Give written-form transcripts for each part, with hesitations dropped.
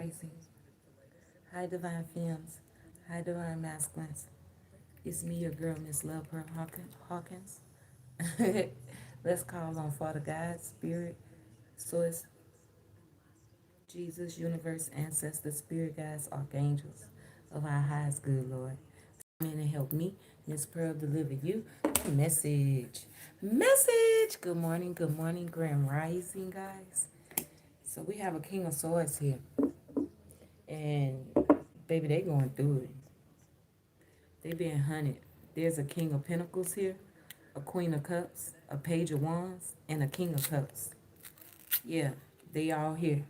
Rising. Hi, Divine Femmes. Hi, Divine Masculines. It's me, your girl, Miss Love Pearl Hawkins. Let's call on Father God, Spirit, Source, Jesus, Universe, Ancestors, Spirit Guides, Archangels of our highest good, Lord. Come in and help me, Miss Pearl, deliver you a message. Message! Good morning, Grand Rising, guys. So we have a King of Swords here. And baby, they going through it. They being hunted. There's a King of Pentacles here, a Queen of Cups, a Page of Wands, and a King of Cups. Yeah, they all here.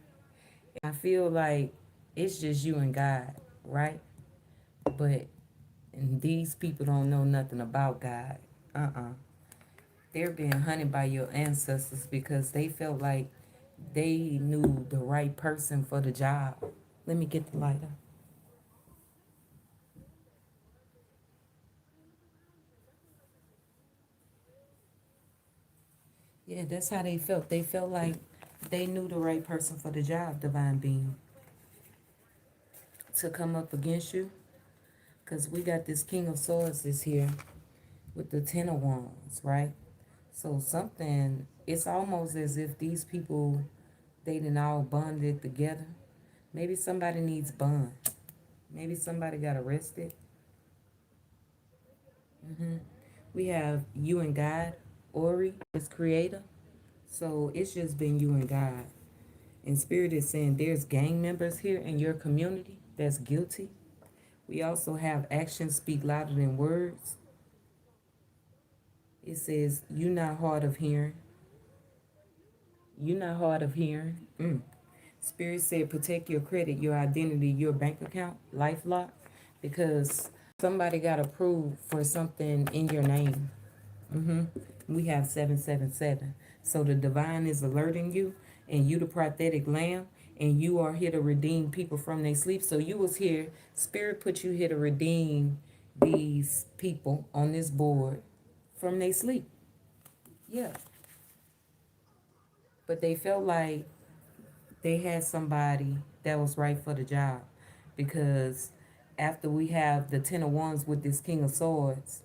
I feel like it's just you and God, right? But these people don't know nothing about God. They're being hunted by your ancestors because they felt like they knew the right person for the job. Let me get the lighter. Yeah, that's how they felt. They felt like they knew the right person for the job, Divine Being, to come up against you. Because we got this King of Swords is here with the Ten of Wands, right? So something, it's almost as if these people, they didn't all bonded together. Maybe somebody needs bond. Maybe somebody got arrested. We have you and God, Ori, as creator. So it's just been you and God. And Spirit is saying there's gang members here in your community that's guilty. We also have actions speak louder than words. It says, you not hard of hearing. You not hard of hearing. Spirit said, protect your credit, your identity, your bank account, life lock, because somebody got approved for something in your name. We have 777. So the divine is alerting you, and you the prophetic lamb, and you are here to redeem people from their sleep. So you was here, Spirit put you here to redeem these people on this board from their sleep. Yeah. But they felt like they had somebody that was right for the job. Because after we have the Ten of Wands with this King of Swords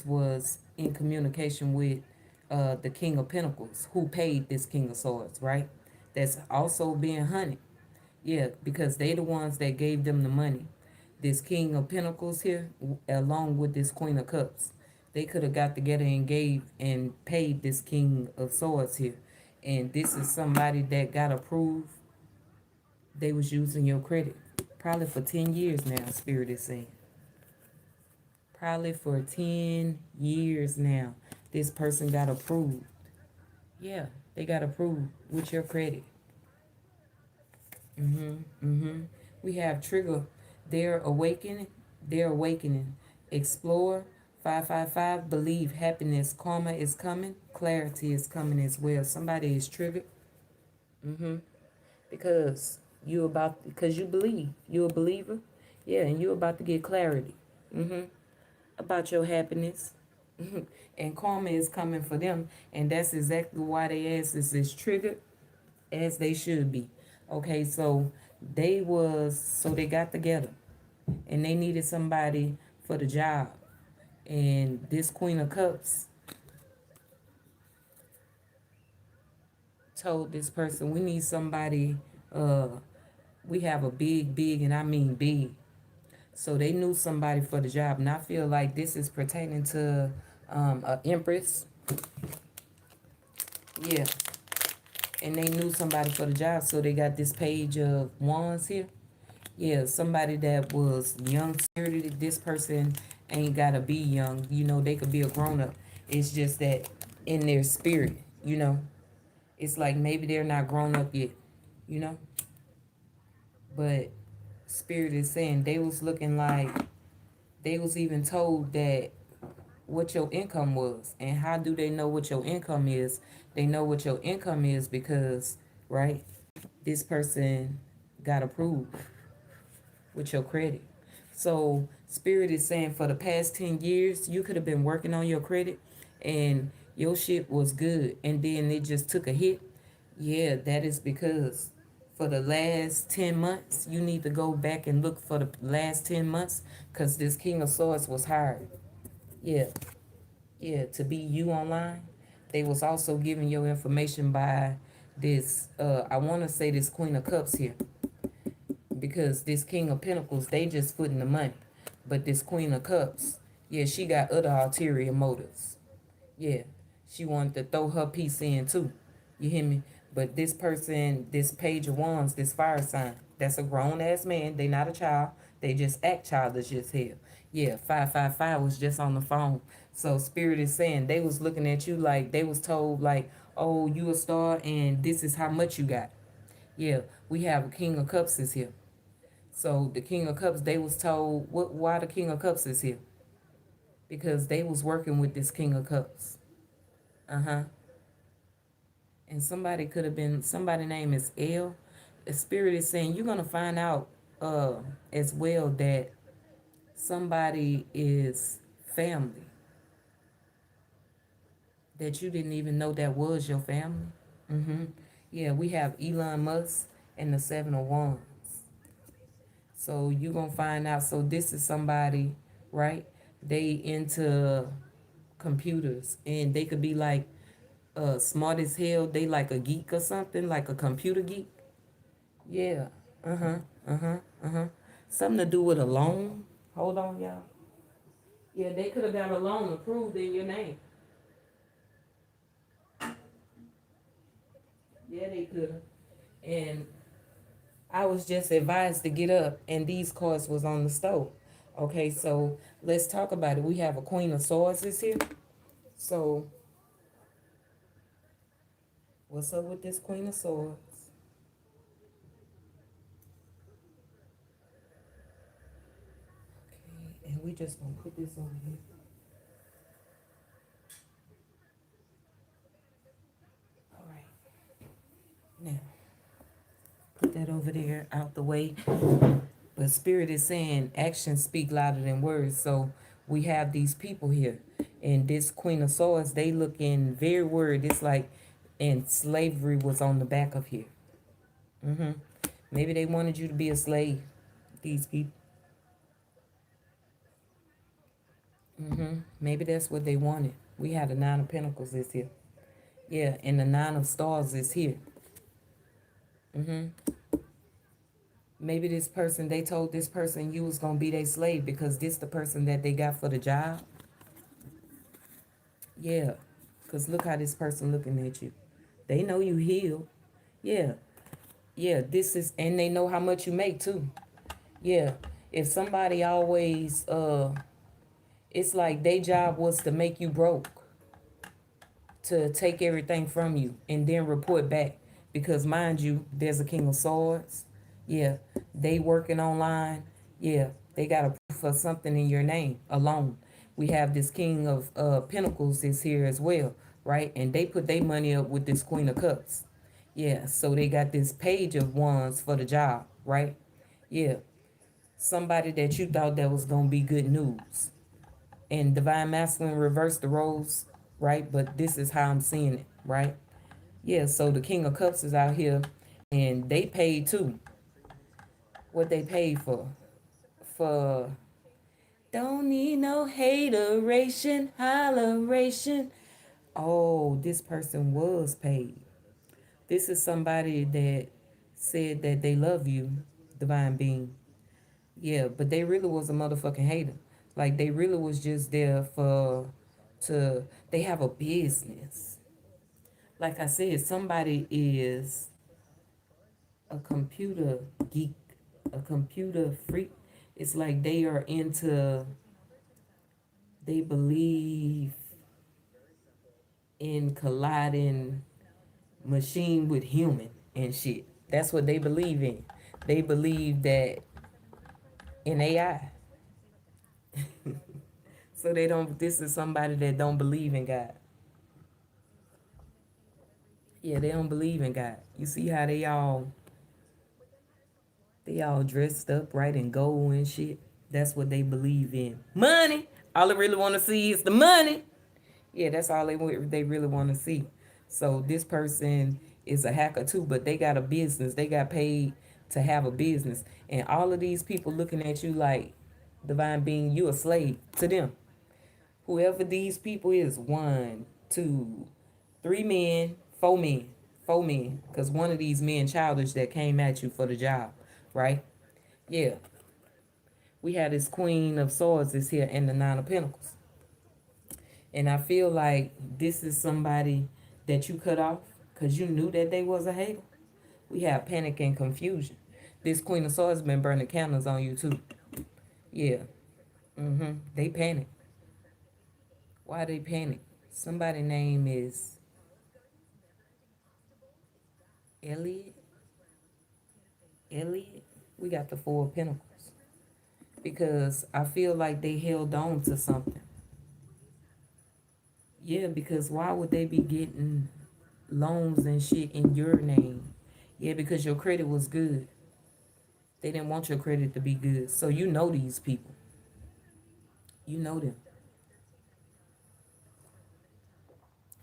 was in communication with the King of Pentacles, who paid this King of Swords, right? That's also being hunted. Yeah, because they the ones that gave them the money. This King of Pentacles here, along with this Queen of Cups, they could have got together and gave and paid this King of Swords here. And this is somebody that got approved. They was using your credit. Probably for 10 years now, Spirit is saying. Probably for 10 years now, this person got approved. Yeah, they got approved with your credit. We have trigger. They're awakening. They're awakening. Explore. 555. Believe. Happiness. Karma is coming. Clarity is coming as well. Somebody is triggered. Because because you believe. You're a believer. Yeah, and you're about to get clarity. About your happiness. And karma is coming for them. And that's exactly why they asses is triggered, as they should be. Okay, so they got together and they needed somebody for the job. And this Queen of Cups told this person, we need somebody, we have a big, and I mean big. So they knew somebody for the job. And I feel like this is pertaining to a empress. Yeah. And they knew somebody for the job. So they got this Page of Wands here. Yeah, somebody that was young spirited. This person ain't gotta be young. You know, they could be a grown up. It's just that in their spirit, you know. It's like maybe they're not grown up yet, you know. But Spirit is saying they was looking like they was even told that what your income was. And how do they know what your income is? They know what your income is because, right, this person got approved with your credit. So Spirit is saying for the past 10 years, you could have been working on your credit and your shit was good. And then it just took a hit. Yeah, that is because for the last 10 months. You need to go back and look for the last 10 months because this King of Swords was hired. Yeah, yeah, to be you online. They was also giving your information by this, I want to say this Queen of Cups here because this King of Pentacles, they just putting the money. But this Queen of Cups, yeah, she got other ulterior motives. Yeah, she wanted to throw her piece in too. You hear me? But this person, this Page of Wands, this fire sign, that's a grown ass man. They not a child. They just act childish as hell. Yeah, 555 was just on the phone. So Spirit is saying they was looking at you like they was told like, oh, you a star and this is how much you got. Yeah, we have a King of Cups is here. So the King of Cups, they was told why the King of Cups is here because they was working with this King of Cups. Uh-huh. And somebody could have been, somebody name is L. The Spirit is saying you're gonna find out uh as well that somebody is family that you didn't even know that was your family. Mm-hmm. Yeah, we have Elon Musk and the Seven of Wands. So you're gonna find out. So this is somebody, right? They into computers and they could be like smart as hell. They like a geek or something, like a computer geek. Yeah. Uh-huh. Uh-huh. Uh-huh. Something to do with a loan. Hold on, y'all. Yeah, they could have got a loan approved in your name. Yeah, they could have. And I was just advised to get up and these cards was on the stove. Okay, so let's talk about it. We have a Queen of Swords is here. So what's up with this Queen of Swords? Okay, and we just gonna put this on here. All right. Now put that over there out the way. But Spirit is saying actions speak louder than words. So we have these people here. And this Queen of Swords, they looking very worried. It's like, and slavery was on the back of here. Mm-hmm. Maybe they wanted you to be a slave, these people. Mm-hmm. Maybe that's what they wanted. We have the Nine of Pentacles is here. Yeah, and the Nine of Stars is here. Mm-hmm. Maybe this person, they told this person you was going to be their slave because this the person that they got for the job. Yeah, because look how this person looking at you. They know you healed. Yeah, yeah, this is, and they know how much you make too. Yeah, if somebody always, it's like their job was to make you broke, to take everything from you and then report back. Because mind you, there's a King of Swords. Yeah, they working online. Yeah, they got to proof for something in your name alone. We have this King of Pentacles is here as well, right? And they put their money up with this Queen of Cups. Yeah, so they got this Page of Wands for the job, right? Yeah, somebody that you thought that was gonna be good news. And Divine Masculine reversed the roles, right? But this is how I'm seeing it, right? Yeah, so the King of Cups is out here and they paid too. What they paid for. For don't need no hateration, holleration. Oh, this person was paid. This is somebody that said that they love you, divine being. Yeah, but they really was a motherfucking hater. Like they really was just there for to they have a business. Like I said, somebody is a computer geek, a computer freak. It's like they are into they believe in colliding machine with human and shit. That's what they believe in. They believe that in AI. So they don't, this is somebody that don't believe in God. Yeah, they don't believe in God. You see how they all dressed up right in gold and shit. That's what they believe in. Money. All they really want to see is the money. Yeah, that's all they really want to see. So this person is a hacker too, but they got a business. They got paid to have a business. And all of these people looking at you like, divine being, you a slave to them. Whoever these people is, one, two, three men, four men, four men. Because one of these men childish that came at you for the job, right? Yeah. We had this Queen of Swords is here and the Nine of Pentacles. And I feel like this is somebody that you cut off because you knew that they was a hater. We have panic and confusion. This Queen of Swords been burning candles on you too. Yeah. They panic. Why they panic? Somebody name is Elliot. Elliot. We got the Four of Pentacles. Because I feel like they held on to something. Yeah, because why would they be getting loans and shit in your name? Yeah, because your credit was good. They didn't want your credit to be good. So you know these people. You know them.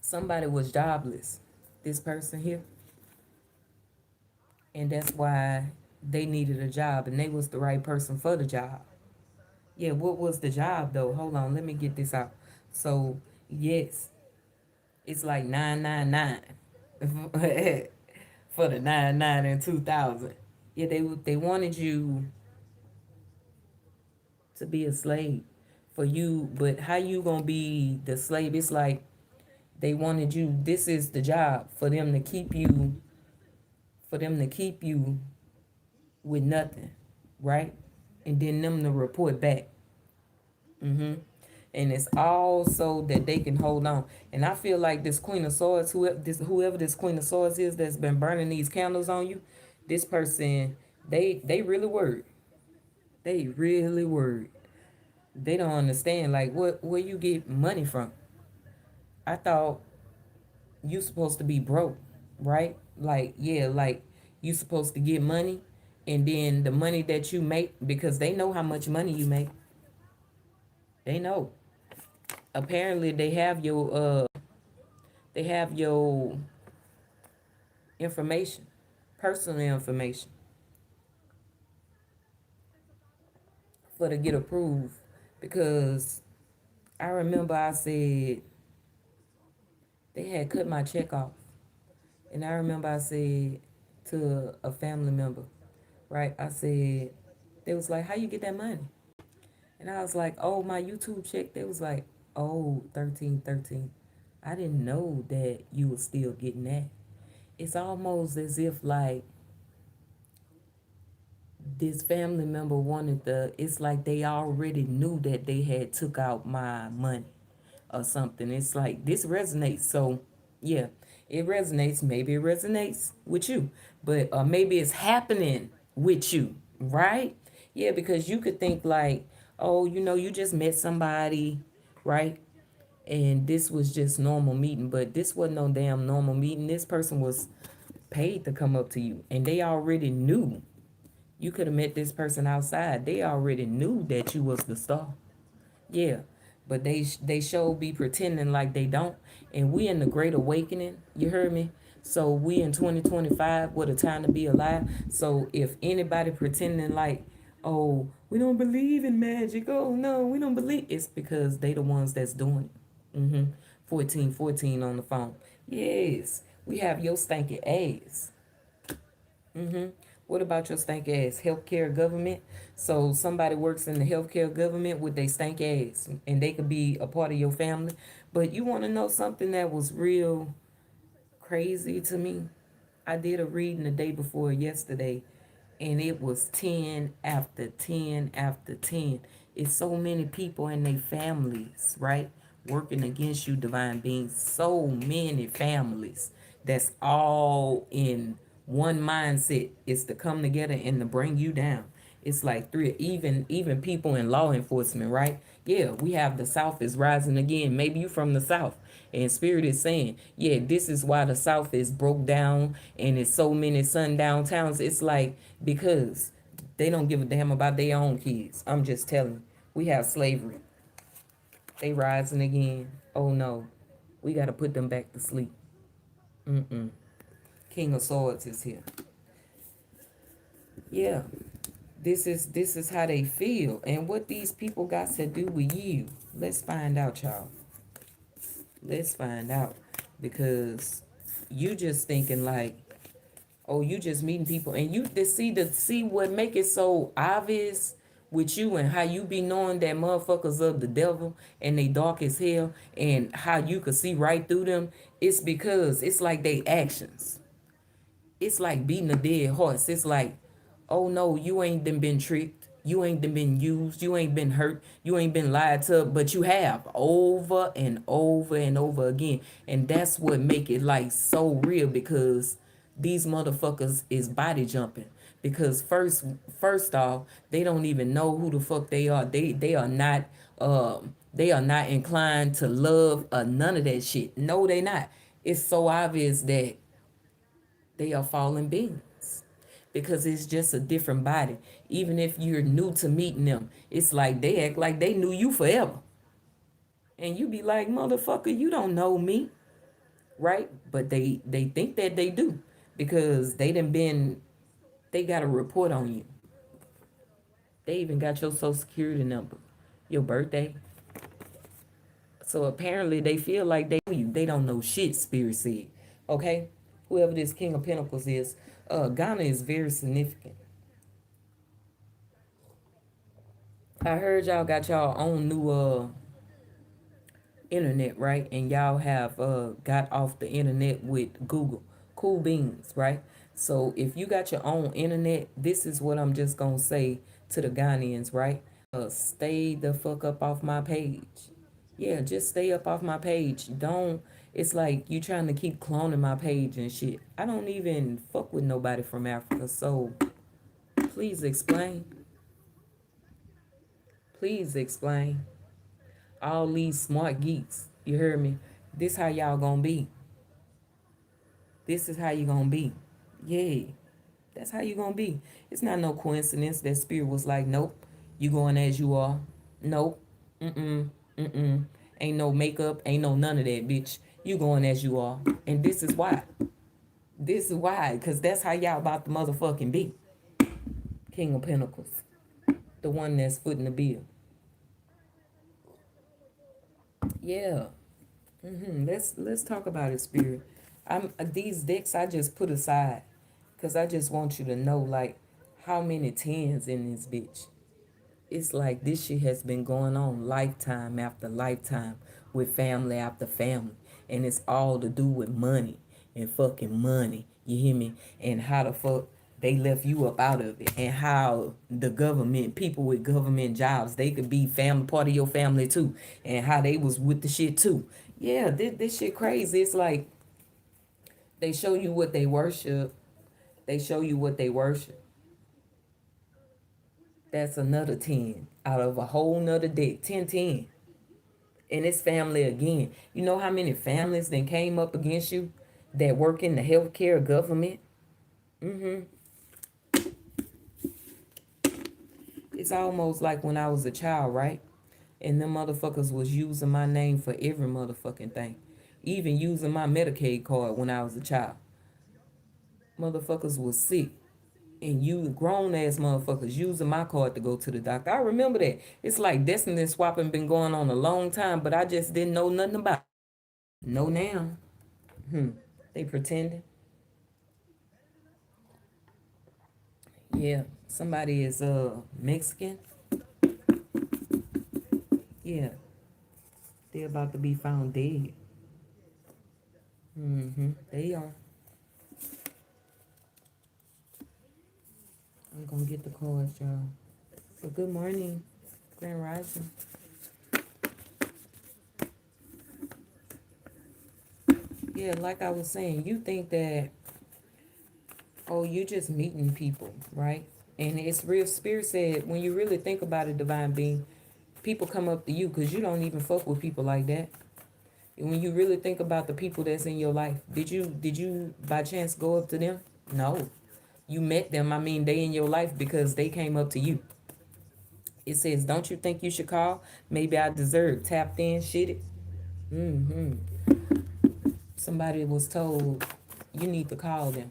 Somebody was jobless. This person here. And that's why they needed a job. And they was the right person for the job. Yeah, what was the job though? Hold on, let me get this out. So, yes, it's like 999 for the 99 and 2000. Yeah, they wanted you to be a slave for you, but how you gonna be the slave? It's like they wanted you. This is the job for them to keep you, for them to keep you with nothing, right? And then them to report back. And it's all so that they can hold on. And I feel like this Queen of Swords, whoever this Queen of Swords is that's been burning these candles on you, this person, they really worried. They really worried. They don't understand like where you get money from. I thought you supposed to be broke, right? Like, yeah, like you supposed to get money and then the money that you make, because they know how much money you make. They know. Apparently they have your information, personal information, for to get approved. Because I remember I said they had cut my check off. And I remember I said to a family member, right? I said, they was like, how you get that money? And I was like, oh, my YouTube check. They was like, oh, 1313. I didn't know that you was still getting that. It's almost as if like this family member wanted it's like they already knew that they had took out my money or something. It's like this resonates. So yeah, it resonates. Maybe it resonates with you, but maybe it's happening with you, right? Yeah, because you could think like, oh, you just met somebody, right? And this was just normal meeting, but this wasn't no damn normal meeting. This person was paid to come up to you, and they already knew. You could have met this person outside. They already knew that you was the star. Yeah, but they show be pretending like they don't. And we in the Great Awakening. You heard me? So we in 2025. What a time to be alive. So if anybody pretending like, oh, we don't believe in magic. Oh no, we don't believe. It's because they the ones that's doing it. 1414 on the phone. Yes, we have your stanky ass. What about your stank ass? Healthcare government. So somebody works in the healthcare government with their stank ass, and they could be a part of your family. But you want to know something that was real crazy to me? I did a reading the day before yesterday, and it was 10 after 10 after 10. It's so many people and their families, right? Working against you, divine beings. So many families that's all in one mindset is to come together and to bring you down. It's like three, even people in law enforcement, right? Yeah, we have the South is rising again. Maybe you from the South, and Spirit is saying, yeah, this is why the South is broke down and it's so many sundown towns. It's like because they don't give a damn about their own kids. I'm just telling you, we have slavery. They rising again. Oh no, we got to put them back to sleep. Mm-mm. King of Swords is here. Yeah. This is how they feel. And what these people got to do with you. Let's find out, y'all. Let's find out. Because you just thinking like, oh, you just meeting people, and you to see what make it so obvious with you and how you be knowing that motherfuckers of the devil and they dark as hell, and how you could see right through them. It's because it's like they actions. It's like beating a dead horse. It's like, oh no, you ain't been tricked. You ain't been used. You ain't been hurt. You ain't been lied to, but you have over and over and over again. And that's what make it like so real, because these motherfuckers is body jumping. Because first off, they don't even know who the fuck they are. They are not inclined to love none of that shit. No, they not. It's so obvious that they are fallen beings, because it's just a different body. Even if you're new to meeting them, it's like they act like they knew you forever. And you be like, motherfucker, you don't know me, right? But they think that they do, because they got a report on you. They even got your social security number, your birthday. So apparently they feel like they know you. They don't know shit, Spirit said. Okay? Whoever this King of Pentacles is, Ghana is very significant. I heard y'all got y'all own new internet, right? And y'all have got off the internet with Google. Cool beans, right? So if you got your own internet, this is what I'm just gonna say to the Ghanaians, right? Stay the fuck up off my page. Yeah, just stay up off my page. Don't. It's like you trying to keep cloning my page and shit. I don't even fuck with nobody from Africa, so please explain. Please explain. All these smart geeks, you heard me? This how y'all gonna be. This is how you gonna be. Yeah, that's how you gonna be. It's not no coincidence that Spirit was like, nope, you going as you are. Nope. Mm-mm. Mm-mm. Ain't no makeup, ain't no none of that, bitch. You going as you are. And this is why. This is why. Because that's how y'all about to motherfucking be. King of Pentacles. The one that's footing the bill. Yeah. Let's talk about it, Spirit. I'm these decks I just put aside because I just want you to know like how many tens in this bitch. It's like this shit has been going on lifetime after lifetime with family after family, and it's all to do with money and fucking money. You hear me? And how the fuck they left you up out of it, and how the government, people with government jobs, they could be family, part of your family too, and how they was with the shit too. Yeah, this shit crazy. It's like they show you what they worship. They show you what they worship. That's another 10 out of a whole nother deck. 10. And it's family again. You know how many families then came up against you that work in the healthcare government? Mm-hmm. It's almost like when I was a child, right? And them motherfuckers was using my name for every motherfucking thing. Even using my Medicaid card when I was a child. Motherfuckers was sick. And you grown ass motherfuckers using my card to go to the doctor. I remember that. It's like destiny swapping been going on a long time, but I just didn't know nothing about it. No now. They pretending. Yeah. Somebody is Mexican. Yeah. They about to be found dead. They are. I'm gonna get the cards, y'all. So good morning, Grand Rising. Yeah, like I was saying, you think that, oh, you just meeting people, right? And it's real. Spirit said, when you really think about it, divine being, people come up to you because you don't even fuck with people like that. And when you really think about the people that's in your life, did you by chance go up to them? No. You met them. I mean, they in your life because they came up to you. It says, don't you think you should call? Maybe I deserve. Tapped in, shit it. Somebody was told You need to call them.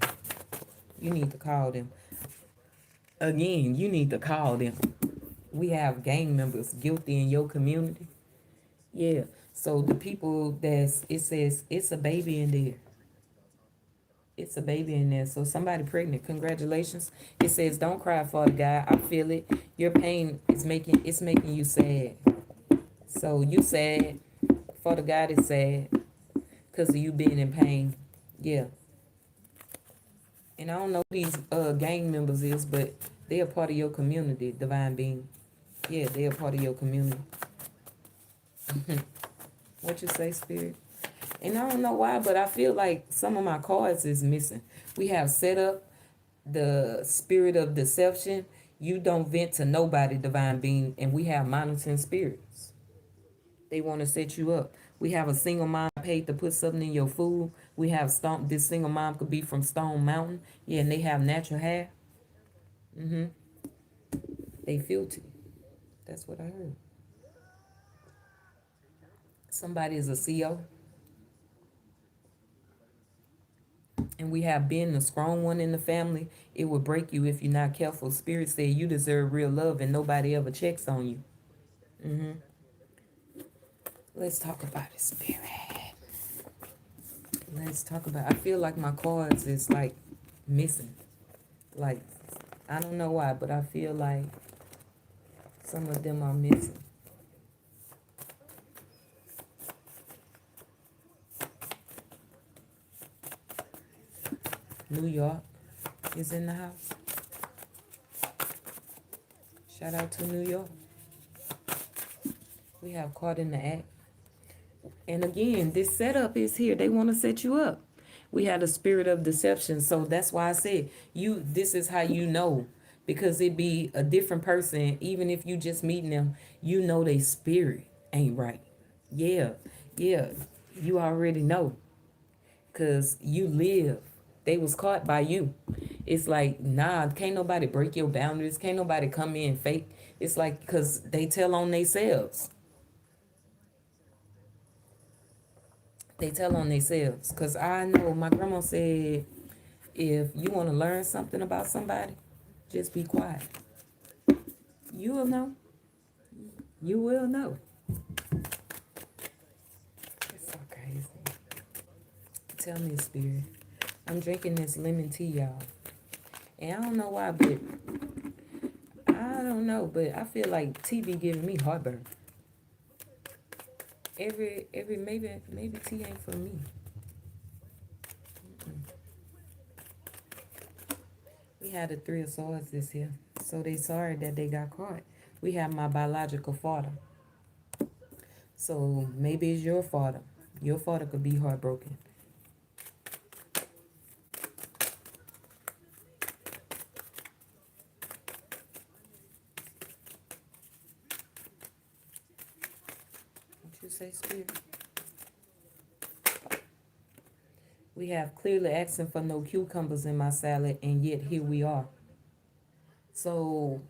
You need to call them. Again, you need to call them. We have gang members guilty in your community. Yeah. So the people it says it's a baby in there. It's a baby in there. So somebody pregnant. Congratulations. It says don't cry for the guy. I feel it. Your pain is making you sad. So you sad for the guy that's sad because of you being in pain. Yeah. And I don't know who these gang members is, but they are part of your community, divine being. Yeah, they are part of your community. What you say, spirit? And I don't know why, but I feel like some of my cards is missing. We have set up the spirit of deception. You don't vent to nobody, divine being, and we have monitoring spirits. They want to set you up. We have a single mom paid to put something in your food. We have this single mom could be from Stone Mountain. Yeah, and they have natural hair. They filthy. That's what I heard. Somebody is a CO. And we have been the strong one in the family. It will break you if you're not careful. Spirit said you deserve real love and nobody ever checks on you. Let's talk about it, spirit. Let's talk about I feel like my cards is like missing. Like, I don't know why, but I feel like some of them are missing. New York is in the house. Shout out to New York. We have caught in the act. And again, this setup is here. They want to set you up. We had a spirit of deception. So that's why I said this is how you know. Because it be a different person, even if you just meeting them, you know they spirit ain't right. Yeah. Yeah. You already know. Cause you live. They was caught by you. It's like, nah, can't nobody break your boundaries. Can't nobody come in fake. It's like, cause they tell on themselves. They tell on themselves. Cause I know my grandma said, if you want to learn something about somebody, just be quiet. You will know. You will know. It's so crazy. Tell me, spirit. I'm drinking this lemon tea, y'all. And I don't know why, but I don't know, but I feel like tea be giving me heartburn. Maybe tea ain't for me. We had the Three of Swords this year, so they sorry that they got caught. We have my biological father. So maybe it's your father. Your father could be heartbroken. What you say, spirit? We have clearly asking for no cucumbers in my salad, and yet here we are. So,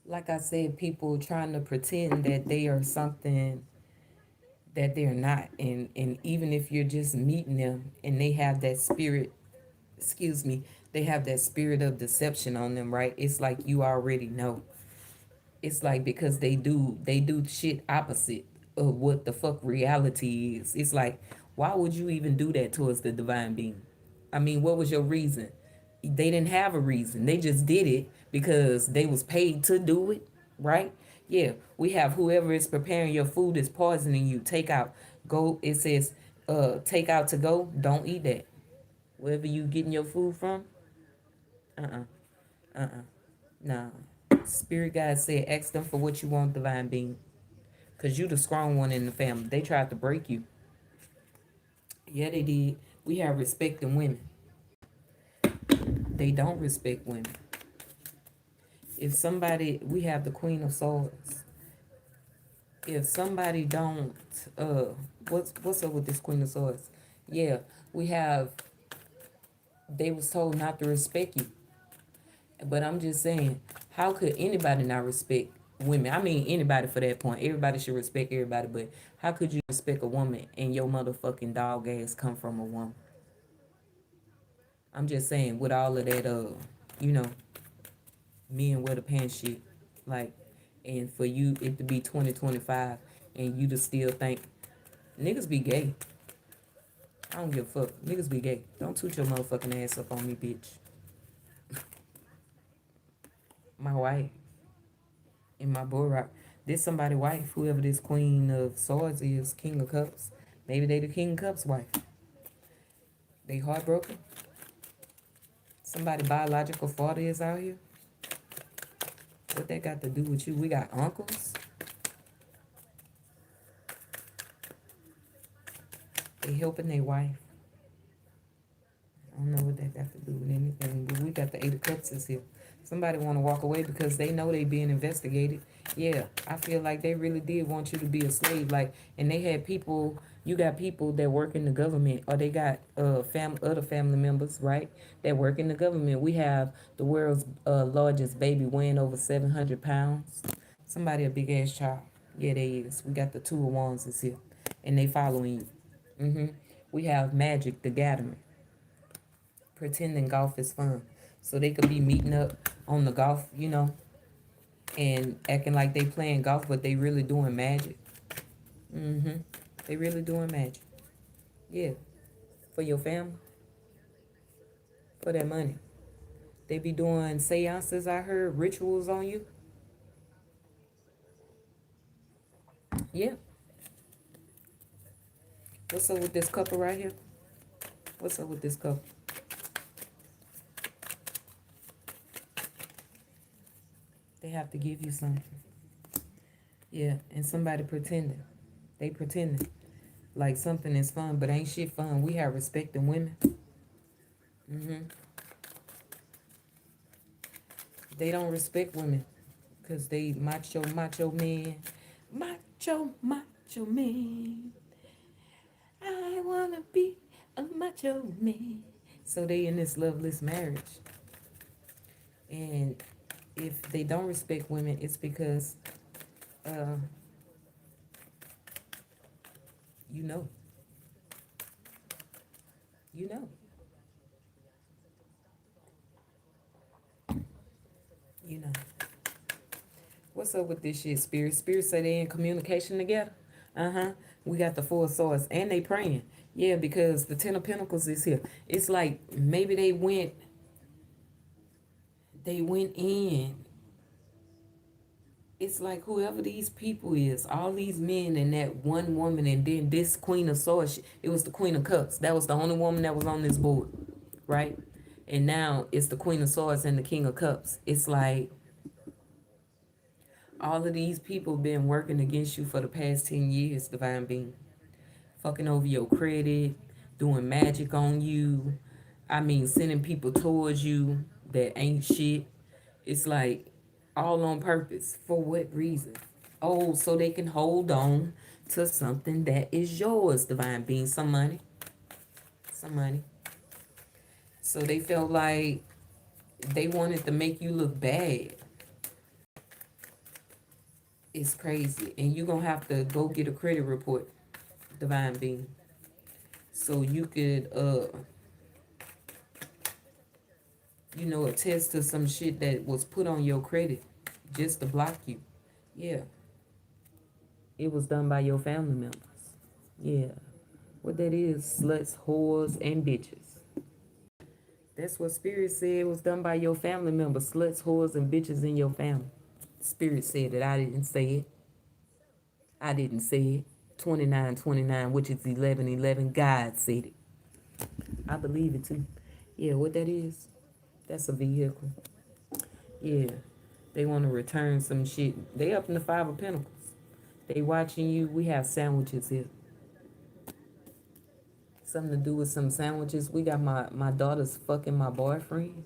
like I said, people trying to pretend that they are something that they're not. And even if you're just meeting them and they have that spirit, they have that spirit of deception on them, right? It's like you already know. It's like because they do shit opposite of what the fuck reality is. It's like, why would you even do that towards the divine being? I mean, what was your reason? They didn't have a reason. They just did it because they was paid to do it, right? Yeah, we have whoever is preparing your food is poisoning you. Take out. Go. It says, take out to go. Don't eat that. Wherever you getting your food from. No. Spirit guide said, ask them for what you want, divine being. Because you the strong one in the family. They tried to break you. Yeah, they did. We have respect in women. They don't respect women. If somebody, we have the Queen of Swords. If somebody don't, what's up with this Queen of Swords? Yeah, we have, they was told not to respect you. But I'm just saying, how could anybody not respect women. I mean anybody for that point. Everybody should respect everybody, but how could you respect a woman and your motherfucking dog ass come from a woman? I'm just saying with all of that you know, men wear the pants shit. Like, and for you it to be 2025 and you to still think niggas be gay. I don't give a fuck. Niggas be gay. Don't toot your motherfucking ass up on me, bitch. My wife and my boy rock. This somebody wife, whoever this queen of swords is, king of cups. Maybe they the king of cups wife. They heartbroken. Somebody biological father is out here. What that got to do with you? We got uncles. They helping their wife. I don't know what that got to do with anything, but we got the Eight of Cups is here. Somebody want to walk away because they know they being investigated. Yeah, I feel like they really did want you to be a slave. Like, and they had people. You got people that work in the government, or they got other family members, right? That work in the government. We have the world's largest baby weighing over 700 pounds. Somebody a big ass child. Yeah, they is. We got the Two of Wands is here, and they following you. We have Magic the Gathering. Pretending golf is fun. So they could be meeting up on the golf, and acting like they playing golf, but they really doing magic. They really doing magic. Yeah. For your family. For that money. They be doing seances, I heard, rituals on you. Yeah. What's up with this couple right here? What's up with this couple? They have to give you something. Yeah, and somebody pretending. They pretending like something is fun, but ain't shit fun. We have respect in women. They don't respect women because they macho man. Macho man. I wanna be a macho man. So they in this loveless marriage. And if they don't respect women, it's because, uh, you know, you know, you know. What's up with this shit, Spirit? Spirit say they in communication together. We got the Four of Swords, and they praying. Yeah, because the Ten of Pentacles is here. It's like maybe they went in. It's like whoever these people is, all these men and that one woman, and then this Queen of Swords, it was the Queen of Cups. That was the only woman that was on this board, right? And now it's the Queen of Swords and the King of Cups. It's like all of these people been working against you for the past 10 years, Divine Being. Fucking over your credit, doing magic on you. I mean, sending people towards you that ain't shit. It's like all on purpose. For what reason? Oh, so they can hold on to something that is yours, Divine Being. Some money. Some money. So they felt like they wanted to make you look bad. It's crazy. And you're going to have to go get a credit report, Divine Being. So you could, attest to some shit that was put on your credit just to block you. Yeah. It was done by your family members. Yeah. What that is, sluts, whores, and bitches. That's what Spirit said was done by your family members. Sluts, whores, and bitches in your family. Spirit said it. I didn't say it. I didn't say it. 2929, which is 1111. God said it. I believe it too. Yeah, what that is? That's a vehicle. Yeah. They want to return some shit. They up in the Five of Pentacles. They watching you. We have sandwiches here. Something to do with some sandwiches. We got my daughter's fucking my boyfriend.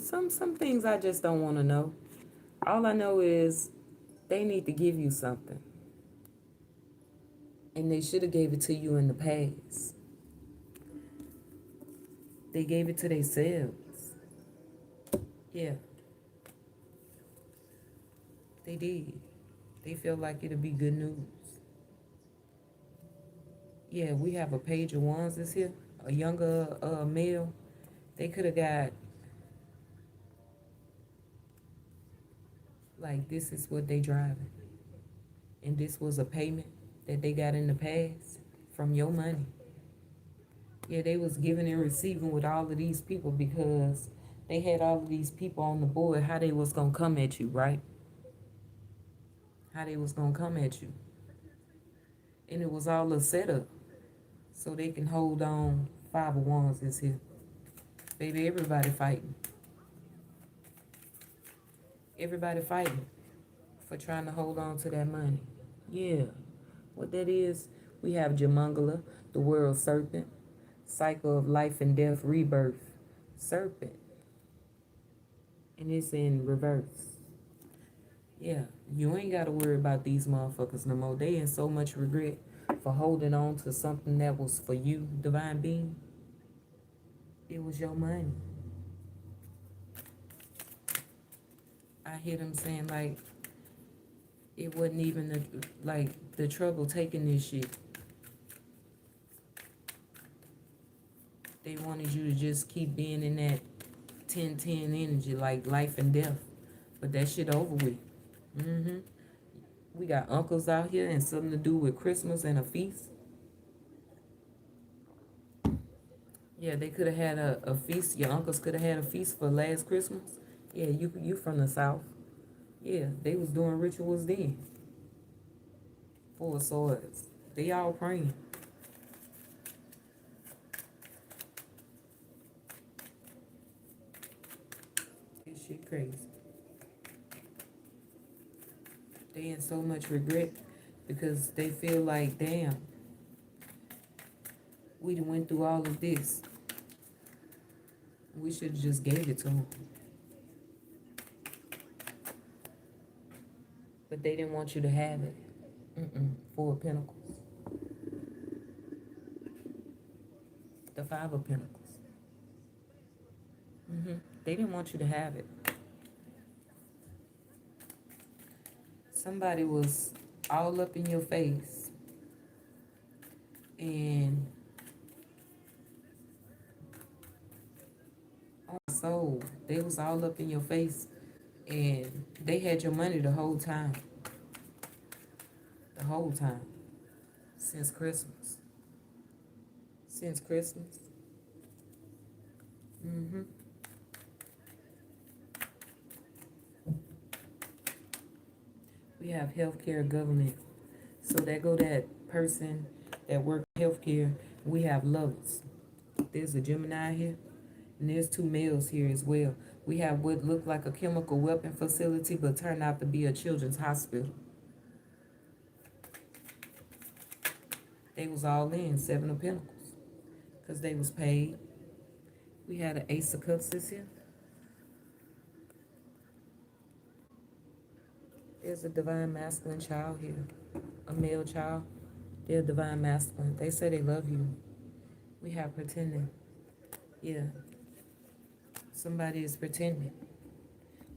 Some things I just don't want to know. All I know is they need to give you something. And they should have gave it to you in the past. They gave it to themselves. Yeah, they did. They felt like it'll be good news. Yeah, we have a page of ones this here, a younger male. They could have got, like, this is what they driving, and this was a payment that they got in the past from your money. Yeah, they was giving and receiving with all of these people because they had all of these people on the board. How they was gonna come at you, right? How they was gonna come at you, and it was all a setup so they can hold on. Five of Wands is here, baby. Everybody fighting for trying to hold on to that money. Yeah, what that is, we have Jamungala, the world serpent, cycle of life and death, rebirth, serpent, and it's in reverse. Yeah, you ain't got to worry about these motherfuckers no more. They in so much regret for holding on to something that was for you, divine being. It was your money. I hear them saying like it wasn't even the trouble taking this shit. They wanted you to just keep being in that 10-10 energy, like life and death. But that shit over with. Mm-hmm. We got uncles out here and something to do with Christmas and a feast. Yeah, they could have had a feast. Your uncles could have had a feast for last Christmas. Yeah, you from the South. Yeah, they was doing rituals then. Four of Swords. They all praying. This shit crazy. They in so much regret because they feel like, damn, we done went through all of this. We should have just gave it to them. But they didn't want you to have it. Four of Pentacles. The Five of Pentacles. They didn't want you to have it. Somebody was all up in your face and on my soul, they was all up in your face and they had your money the whole time. The whole time. Since Christmas. Since Christmas. We have healthcare government. So there go that person that work healthcare. We have lovers. There's a Gemini here, and there's two males here as well. We have what looked like a chemical weapon facility, but turned out to be a children's hospital. They was all in, Seven of Pentacles, because they was paid. We had an Ace of Cups this here. There's a divine masculine child here, a male child. They're divine masculine. They say they love you. We have pretending. Yeah. Somebody is pretending.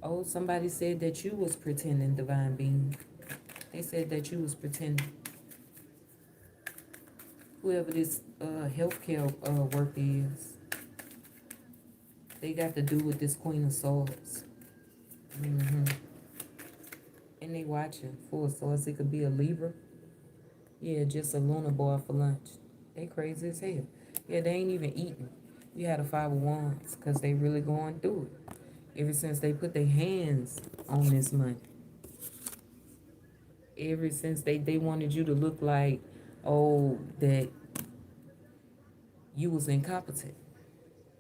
Oh, somebody said that you was pretending, divine being. They said that you was pretending. Whoever this healthcare worker is, they got to do with this Queen of Swords. And they watching. Four of Swords. It could be a Libra. Yeah, just a lunar boy for lunch. They crazy as hell. Yeah, they ain't even eating. You had a Five of Wands because they really going through it. Ever since they put their hands on this money. Ever since they wanted you to look like, oh, that you was incompetent.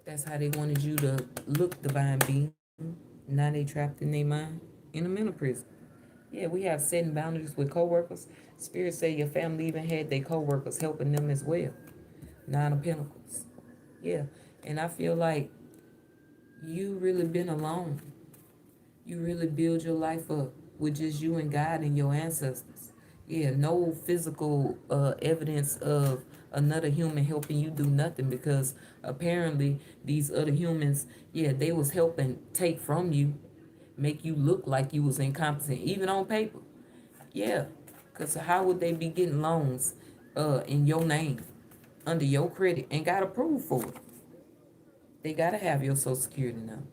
That's how they wanted you to look, divine being. Now they trapped in their mind in a mental prison. Yeah, we have setting boundaries with coworkers. Spirit say your family even had their coworkers helping them as well. Nine of Pentacles. Yeah, and I feel like you really been alone. You really build your life up with just you and God and your ancestors. Yeah, no physical evidence of another human helping you do nothing, because apparently these other humans, yeah, they was helping take from you, make you look like you was incompetent, even on paper. Yeah, because how would they be getting loans in your name, under your credit, and got approved for it? They got to have your social security now.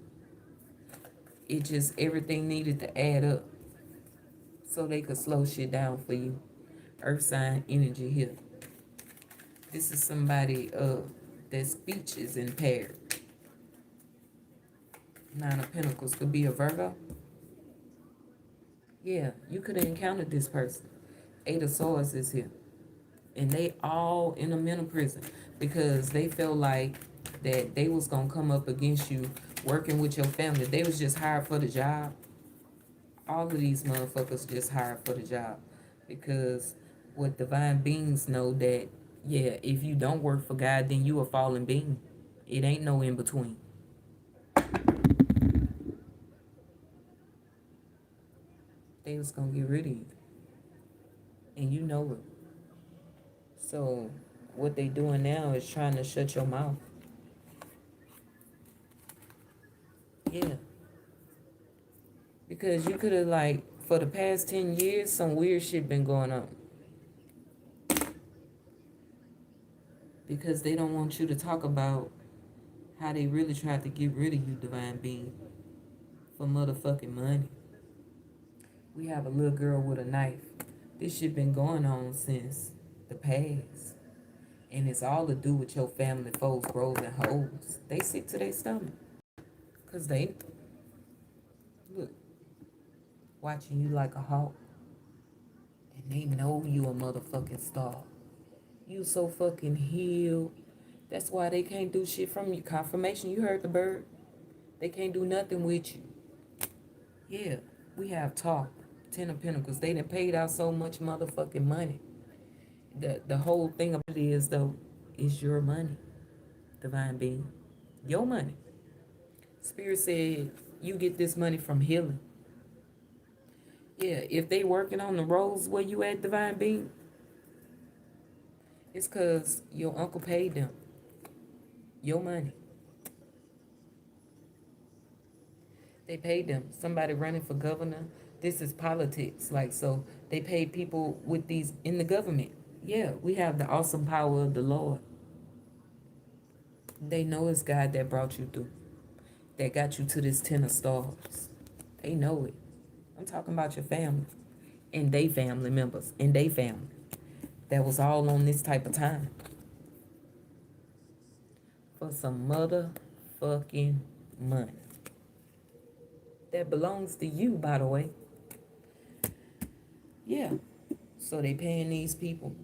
It just, everything needed to add up so they could slow shit down for you. Earth sign energy here. This is somebody their speech is impaired. Nine of Pentacles could be a Virgo. Yeah, you could have encountered this person. Eight of Swords is here. And they all in a mental prison because they felt like that they was gonna come up against you working with your family. They was just hired for the job. All of these motherfuckers just hired for the job. Because what divine beings know that, yeah, if you don't work for God, then you a fallen being. It ain't no in between. They was gonna get rid of you. And you know it. So what they doing now is trying to shut your mouth. Yeah. Because you could have, like, for the past 10 years, some weird shit been going on. Because they don't want you to talk about how they really tried to get rid of you, divine being, for motherfucking money. We have a little girl with a knife. This shit been going on since the past. And it's all to do with your family, foes, bros, and hoes. They sick to their stomach. Because they, look, watching you like a hawk. And they know you a motherfucking star. You so fucking healed. That's why they can't do shit from you. Confirmation, you heard the bird. They can't do nothing with you. Yeah, we have talk. Ten of Pentacles. They done paid out so much motherfucking money. The whole thing about it is, though, is your money, divine being. Your money. Spirit said you get this money from healing. Yeah, if they working on the roads where you at, divine being, it's because your uncle paid them. Your money. They paid them. Somebody running for governor. This is politics. Like, so they paid people with these in the government. Yeah, we have the awesome power of the Lord. They know it's God that brought you through, that got you to this 10 of stars. They know it. I'm talking about your family and they family members and they family. That was all on this type of time. For some motherfucking money. That belongs to you, by the way. Yeah. So they paying these people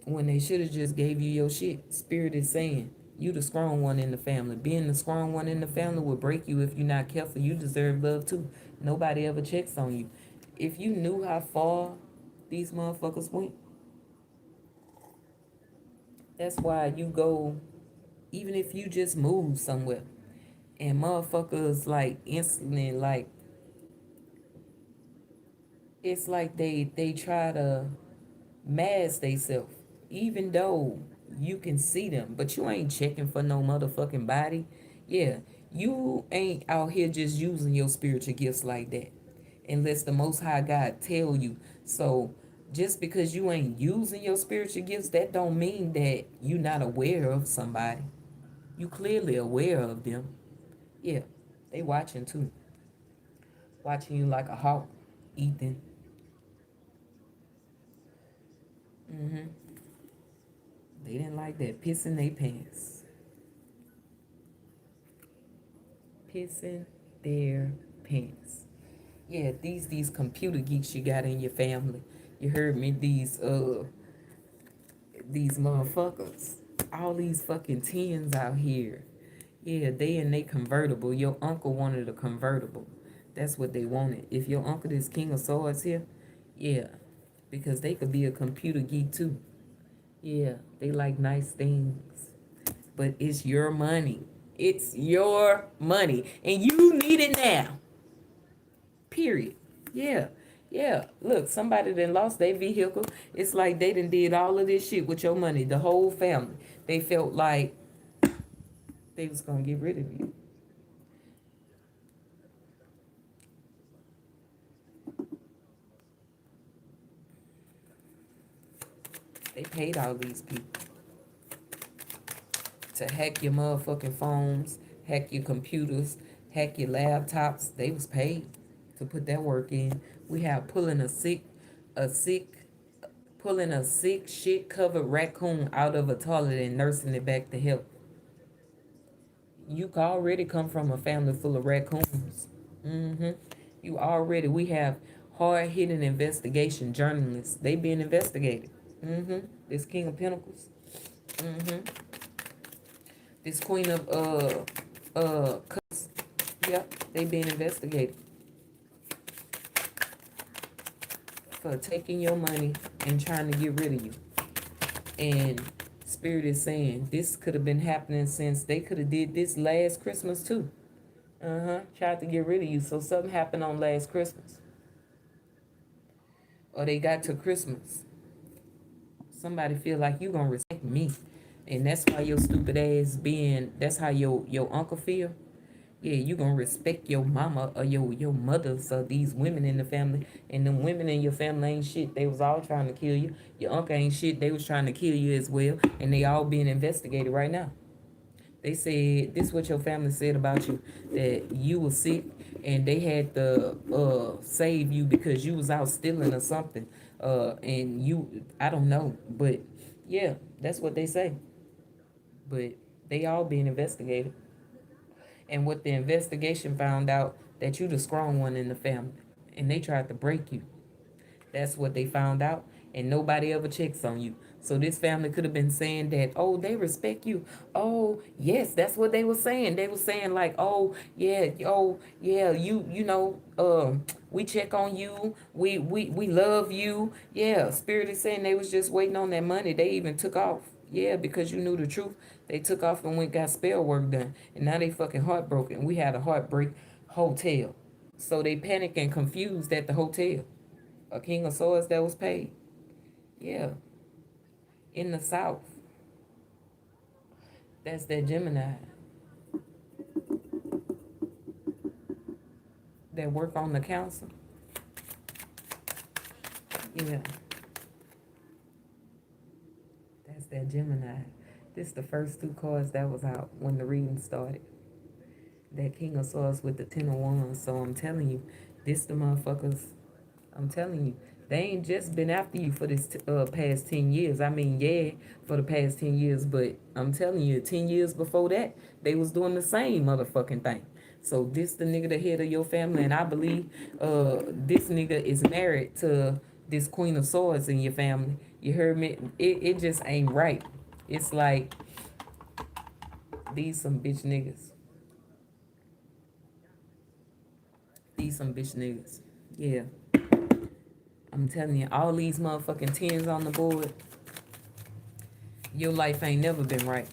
when they should have just gave you your shit. Spirit is saying, you the strong one in the family. Being the strong one in the family will break you if you're not careful. You deserve love too. Nobody ever checks on you. If you knew how far these motherfuckers went, that's why you go, even if you just move somewhere, and motherfuckers like instantly, like, it's like they try to mask theyself, even though you can see them, but you ain't checking for no motherfucking body. Yeah, you ain't out here just using your spiritual gifts like that, unless the Most High God tell you. So just because you ain't using your spiritual gifts, that don't mean that you not aware of somebody. You clearly aware of them. Yeah, they watching too, watching you like a hawk, Ethan. They didn't like that. Pissing their pants. Pissing their pants. Yeah, these computer geeks you got in your family. You heard me, these motherfuckers. All these fucking tens out here. Yeah, they in they convertible. Your uncle wanted a convertible. That's what they wanted. If your uncle is King of Swords here, yeah. Because they could be a computer geek too. Yeah, they like nice things. But it's your money. It's your money. And you need it now. Period. Yeah. Yeah, look, somebody that lost their vehicle. It's like they done did all of this shit with your money, the whole family. They felt like they was gonna get rid of you. They paid all these people to hack your motherfucking phones, hack your computers, hack your laptops. They was paid to put that work in. We have a sick, pulling a sick shit covered raccoon out of a toilet and nursing it back to health. You already come from a family full of raccoons. Mm-hmm. We have hard hitting investigation journalists. They being investigated. Mm-hmm. This King of Pentacles. Mm-hmm. This Queen of Cups. Yep, they being investigated for taking your money and trying to get rid of you. And Spirit is saying this could have been happening since they could have did this last Christmas too. Tried to get rid of you. So something happened on last Christmas. Or they got to Christmas. Somebody feel like you gonna respect me. And that's why your stupid ass that's how your uncle feel. Yeah, you gonna respect your mama or your mothers or these women in the family. And them women in your family ain't shit. They was all trying to kill you. Your uncle ain't shit. They was trying to kill you as well. And they all being investigated right now. They said this is what your family said about you, that you were sick and they had to save you because you was out stealing or something. And you, I don't know, but yeah, that's what they say. But they all being investigated. And what the investigation found out, that you the strong one in the family, and they tried to break you. That's what they found out, and nobody ever checks on you. So this family could have been saying that, oh, they respect you. Oh, yes, that's what they were saying. They were saying like, oh, yeah, we check on you. We love you. Yeah, Spirit is saying they was just waiting on that money. They even took off. Yeah, because you knew the truth. They took off and went got spell work done. And now they fucking heartbroken. We had a heartbreak hotel. So they panicked and confused at the hotel. A king of swords that was paid. Yeah. In the South. That's that Gemini. That work on the council. Yeah. That's that Gemini. This the first two cards that was out when the reading started. That King of Swords with the Ten of Wands. So I'm telling you, this the motherfuckers. I'm telling you, they ain't just been after you for this past 10 years. I mean, yeah, for the past 10 years, but I'm telling you, 10 years before that, they was doing the same motherfucking thing. So this the nigga the head of your family, and I believe this nigga is married to this Queen of Swords in your family. You heard me? It just ain't right. It's like these some bitch niggas. These some bitch niggas. Yeah. I'm telling you, all these motherfucking tens on the board, your life ain't never been right.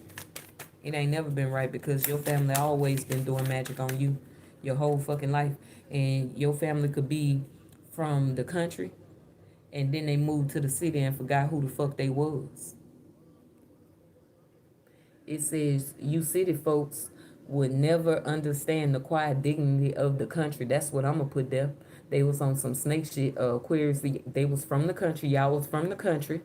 It ain't never been right because your family always been doing magic on you your whole fucking life. And your family could be from the country and then they moved to the city and forgot who the fuck they was. It says you city folks would never understand the quiet dignity of the country. That's what I'm gonna put there. They was on some snake shit. Aquarius, they was from the country. Y'all was from the country,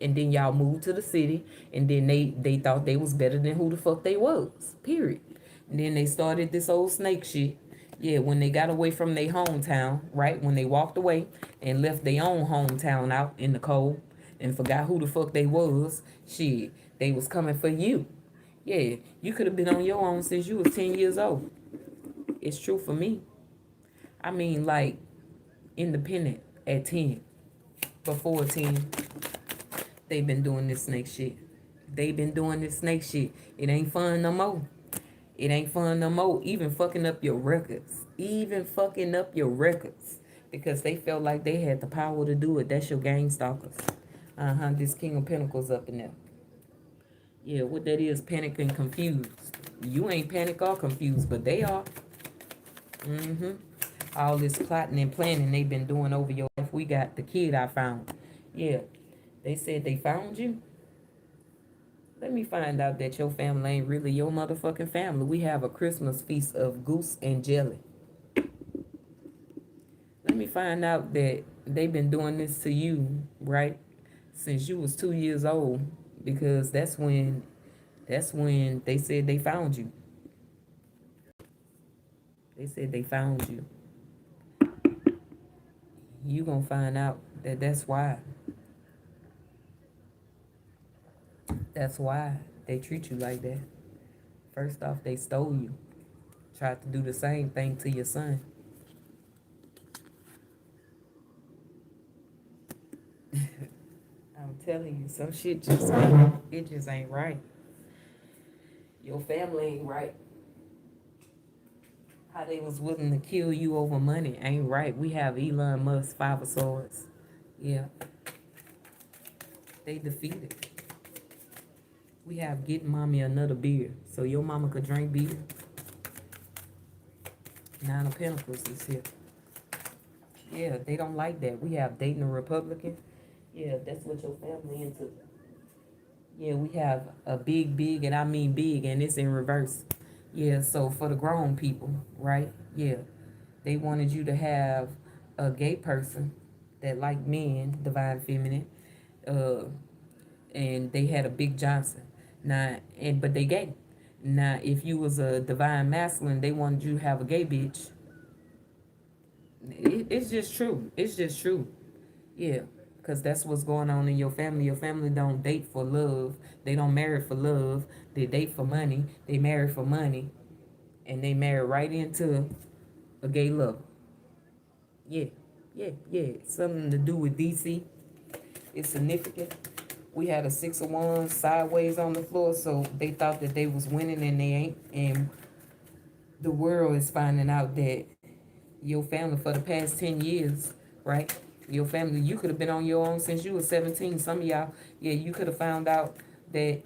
and then y'all moved to the city, and then they thought they was better than who the fuck they was. Period. And then they started this old snake shit. Yeah, when they got away from their hometown, right? When they walked away and left their own hometown out in the cold and forgot who the fuck they was, shit, they was coming for you. Yeah, you could have been on your own since you was 10 years old. It's true for me. I mean, like, independent at 10. Before 10, they been doing this snake shit. They been doing this snake shit. It ain't fun no more. It ain't fun no more. Even fucking up your records. Even fucking up your records. Because they felt like they had the power to do it. That's your gang stalkers. This King of Pentacles up in there. Yeah, what that is, panic and confused. You ain't panic or confused, but they are. All this plotting and planning they've been doing over your off. We got the kid I found. Yeah, they said they found you. Let me find out that your family ain't really your motherfucking family. We have a Christmas feast of goose and jelly. Let me find out that they've been doing this to you, right? Since you was 2 years old. Because that's when they said they found you. They said they found you. You gonna find out that that's why. That's why they treat you like that. First off, they stole you. Tried to do the same thing to your son. I'm telling you, some shit just ain't right. Your family ain't right. How they was willing to kill you over money ain't right. We have Elon Musk, Five of Swords. Yeah, they defeated. We have Get Mommy Another Beer. So your mama could drink beer. Nine of Pentacles is here. Yeah, they don't like that. We have Dating a Republican. Yeah, that's what your family into. Yeah, we have a big, and I mean big, and it's in reverse. Yeah, so for the grown people, right? Yeah, they wanted you to have a gay person that like men, divine feminine, uh, and they had a big Johnson. Now, but they gay. Now, if you was a divine masculine, they wanted you to have a gay bitch. It's just true. It's just true. Yeah, because that's what's going on in your family. Your family don't date for love. They don't marry for love. They date for money. They marry for money. And they marry right into a gay lover. Yeah, yeah. Something to do with DC. It's significant. We had a 6 of Wands sideways on the floor, so they thought that they was winning and they ain't. And the world is finding out that your family for the past 10 years, right? Your family, you could have been on your own since you were 17. Some of y'all, yeah, you could have found out that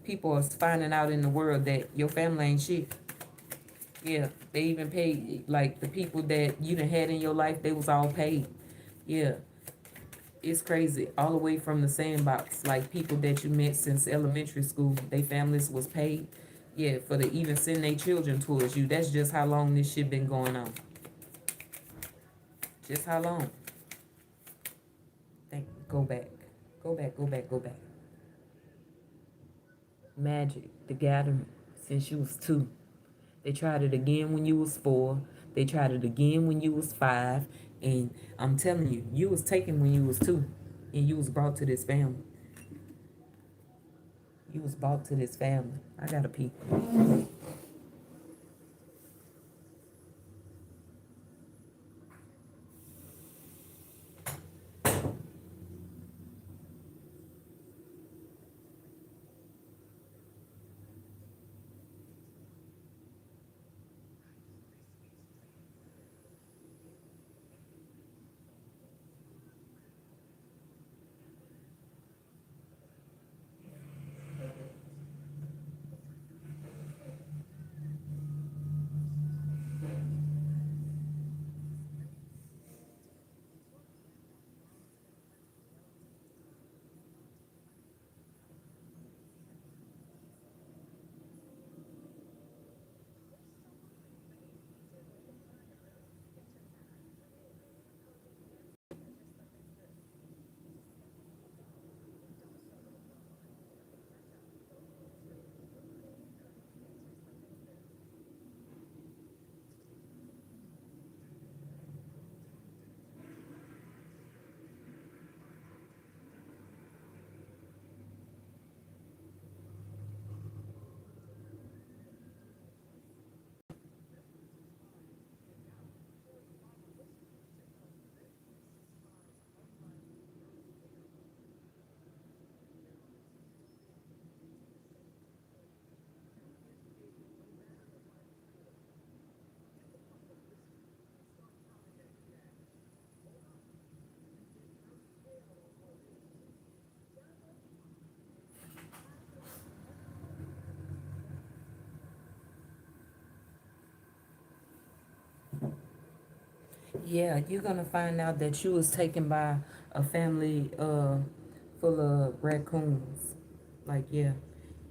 people are finding out in the world that your family ain't shit. Yeah, they even paid, like, the people that you done had in your life, they was all paid. Yeah, it's crazy. All the way from the sandbox, like people that you met since elementary school, they families was paid. Yeah, for to even send their children towards you. That's just how long this shit been going on. Just how long? Go back. Go back, go back, go back. Magic, the Gathering, since you was 2. They tried it again when you was 4. They tried it again when you was 5. And I'm telling you, you was taken when you was 2. And you was brought to this family. You was brought to this family. I gotta pee. Yeah, you're gonna find out that you was taken by a family full of raccoons. Like, yeah,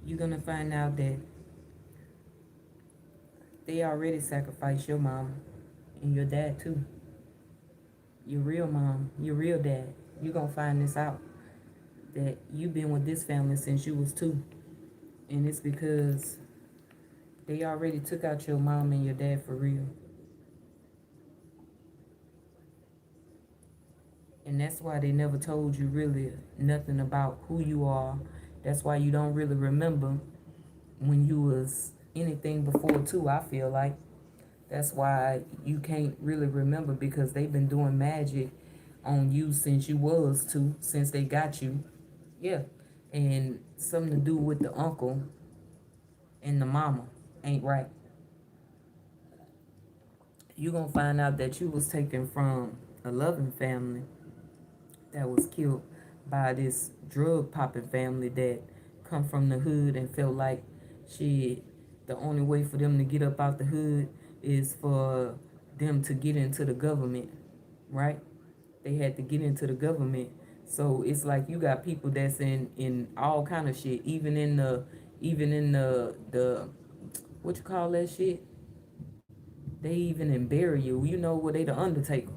you're gonna find out that they already sacrificed your mom and your dad too. Your real mom, your real dad. You're gonna find this out that you've been with this family since you was 2. And it's because they already took out your mom and your dad for real. And that's why they never told you really nothing about who you are. That's why you don't really remember when you was anything before 2, I feel like. That's why you can't really remember, because they've been doing magic on you since you was 2, since they got you. Yeah. And something to do with the uncle and the mama ain't right. You gonna find out that you was taken from a loving family that was killed by this drug popping family that come from the hood and felt like she the only way for them to get up out the hood is for them to get into the government, right? They had to get into the government. So it's like you got people that's in all kind of shit, even in the what you call that shit? They even in burial, where they the undertaker.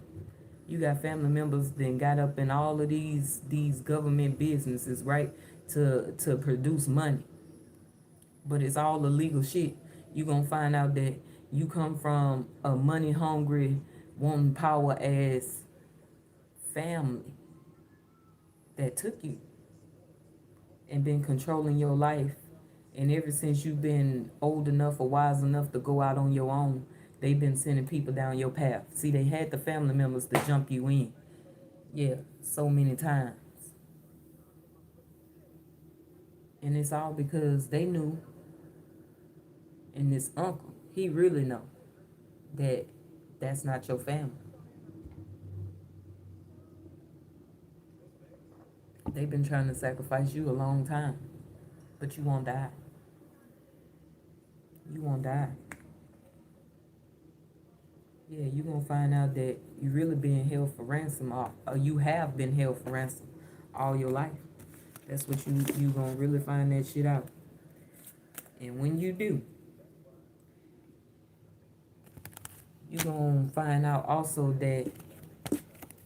You got family members then got up in all of these government businesses, right? To produce money. But it's all illegal shit. You gonna find out that you come from a money hungry, wanting power ass family that took you and been controlling your life. And ever since you've been old enough or wise enough to go out on your own, they've been sending people down your path. See, they had the family members to jump you in. Yeah, so many times. And it's all because they knew, and this uncle, he really know that that's not your family. They've been trying to sacrifice you a long time, but you won't die. You won't die. Yeah, you're gonna find out that you really being held for ransom, or you have been held for ransom all your life. That's what you gonna really find that shit out. And when you do, you gonna find out also that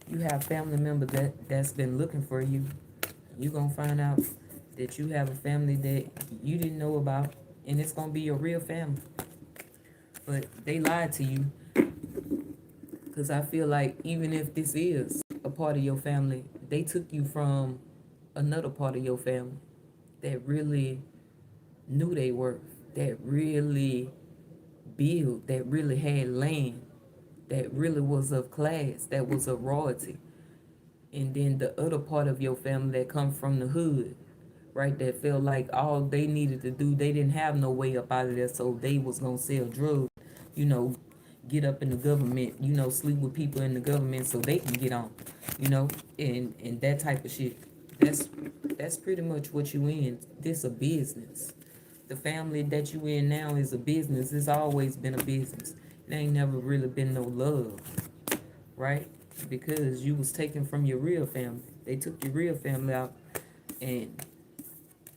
you have family members that's been looking for you. You gonna find out that you have a family that you didn't know about, and it's gonna be your real family. But they lied to you, because I feel like even if this is a part of your family, they took you from another part of your family that really knew they worth, that really built, that really had land, that really was of class, that was of royalty. And then the other part of your family that come from the hood, right, that felt like all they needed to do, they didn't have no way up out of there, so they was gonna sell drugs, you know, get up in the government, sleep with people in the government so they can get on, and that type of shit. That's pretty much what you in. This a business. The family that you in now is a business. It's always been a business. It ain't never really been no love, right? Because you was taken from your real family. They took your real family out, and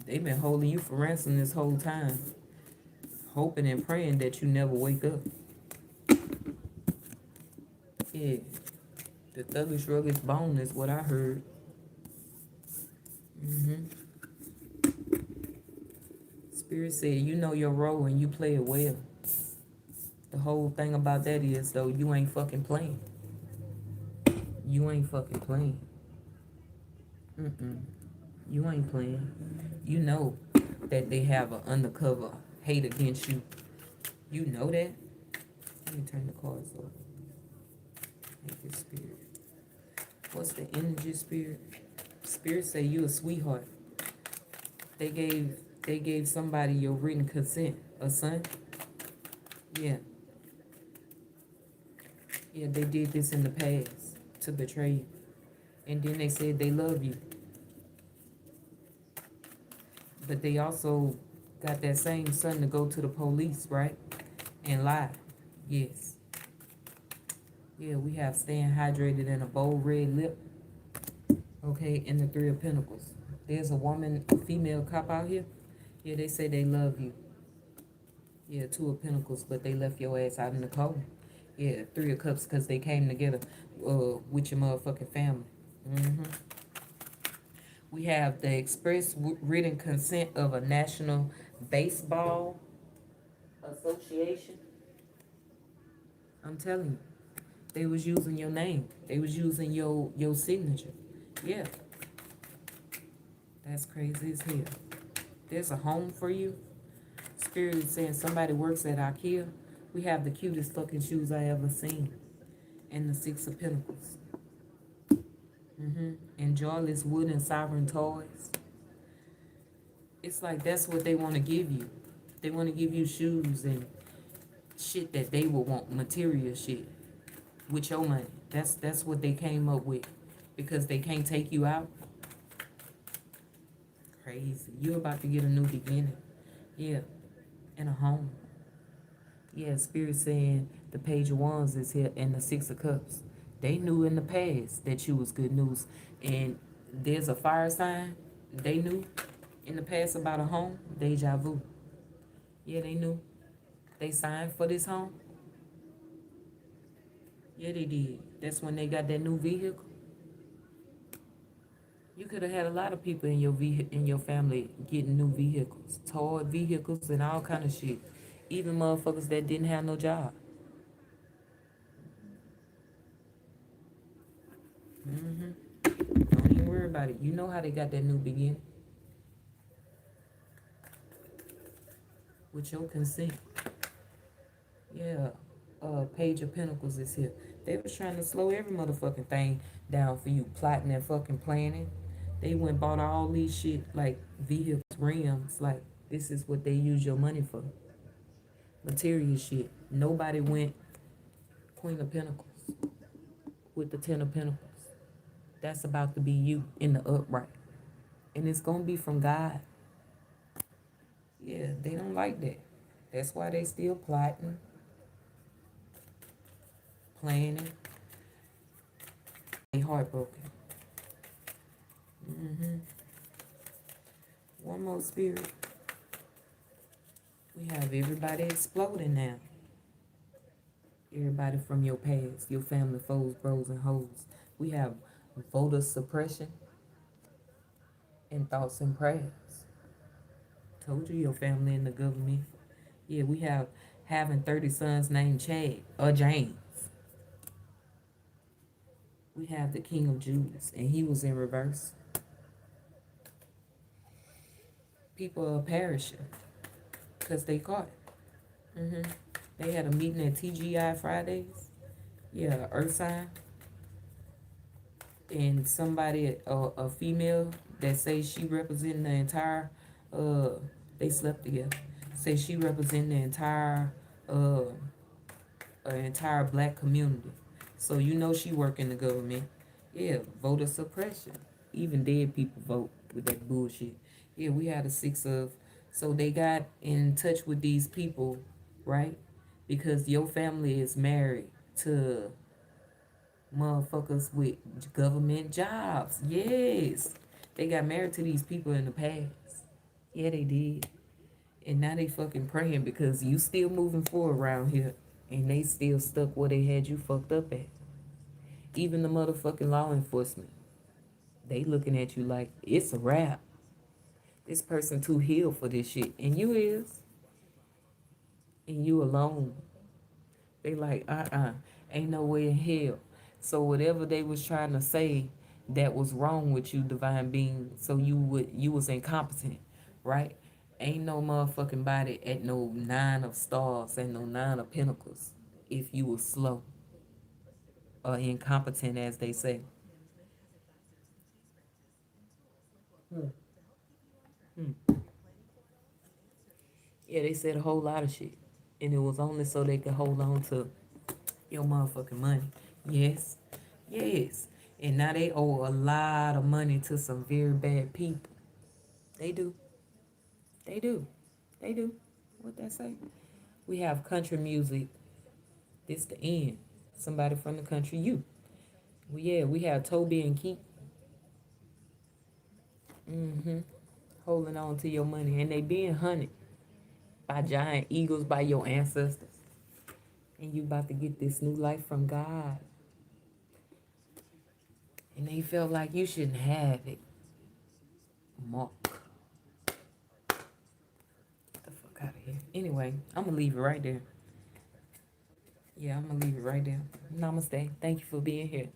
they've been holding you for ransom this whole time, hoping and praying that you never wake up. Yeah, the thuggish rugged bone is what I heard. Spirit said, you know your role and you play it well. The whole thing about that is, though, you ain't fucking playing. You ain't fucking playing. You ain't playing. You know that they have an undercover hate against you. You know that. Let me turn the cards over. Thank you, Spirit. What's the energy, Spirit? Spirit say you a sweetheart. They gave somebody your written consent. A son? Yeah. Yeah, they did this in the past to betray you. And then they said they love you. But they also got that same son to go to the police, right? And lie. Yes. Yeah, we have staying hydrated and a bold red lip. Okay, and the Three of Pentacles. There's a woman, a female cop out here. Yeah, they say they love you. Yeah, Two of Pentacles, but they left your ass out in the cold. Yeah, Three of Cups because they came together with your motherfucking family. hmm We have the express written consent of a national baseball association. I'm telling you, they was using your name. They was using your signature. Yeah, that's crazy as hell. There's a home for you. Spirit is saying somebody works at IKEA. We have the cutest fucking shoes I ever seen. And the Six of Pentacles. And Joyless Wood and Sovereign Toys. It's like that's what they want to give you. They want to give you shoes and shit that they would want, material shit, with your money. That's what they came up with. Because they can't take you out. Crazy. You're about to get a new beginning. Yeah. And a home. Yeah, Spirit saying the Page of Wands is here and the Six of Cups. They knew in the past that you was good news. And there's a fire sign. They knew in the past about a home. Deja vu. Yeah, they knew. They signed for this home. Yeah, they did. That's when they got that new vehicle. You could have had a lot of people in your in your family getting new vehicles, toy vehicles, and all kind of shit. Even motherfuckers that didn't have no job. Don't even worry about it. You know how they got that new beginning with your consent. Yeah, Page of Pentacles is here. They was trying to slow every motherfucking thing down for you, plotting and fucking planning. They went and bought all these shit like vehicles, rims. Like this is what they use your money for, material shit. Nobody went Queen of Pentacles with the Ten of Pentacles. That's about to be you in the upright, and it's gonna be from God. Yeah, they don't like that. That's why they still plotting, planning. They heartbroken. One more spirit. We have everybody exploding now. Everybody from your past, your family, foes, bros, and hoes. We have voter suppression and thoughts and prayers. Told you your family in the government. Yeah, we have having 30 sons named Chad or James. We have the King of Judas, and he was in reverse. People are perishing because they caught it. They had a meeting at TGI Fridays. Yeah, Earth sign. And somebody, a female that says she represents the entire, uh, they slept together. Say she represents the uh, entire black community. So you know she work in the government. Yeah, voter suppression. Even dead people vote with that bullshit. Yeah, we had a six of. So they got in touch with these people, right? Because your family is married to motherfuckers with government jobs. Yes. They got married to these people in the past. Yeah, they did. And now they fucking praying because you still moving forward around here. And they still stuck where they had you fucked up at. Even the motherfucking law enforcement. They looking at you like it's a wrap. This person too healed for this shit. And you is. And you alone. They like, ain't no way in hell. So whatever they was trying to say that was wrong with you, divine being, so you was incompetent, right? Ain't no motherfucking body at no nine of stars and no nine of pentacles if you was slow or incompetent as they say. Hmm. Hmm. Yeah, they said a whole lot of shit. And it was only so they could hold on to your motherfucking money. Yes. Yes. And now they owe a lot of money to some very bad people. They do. They do. They do. What that say? We have country music. This the end. Somebody from the country, you. Well, yeah, we have Toby and Keith holding on to your money, and they being hunted by giant eagles by your ancestors. And you about to get this new life from God. And they felt like you shouldn't have it. Mark. Get the fuck out of here. Anyway, I'm going to leave it right there. Yeah, I'm going to leave it right there. Namaste. Thank you for being here.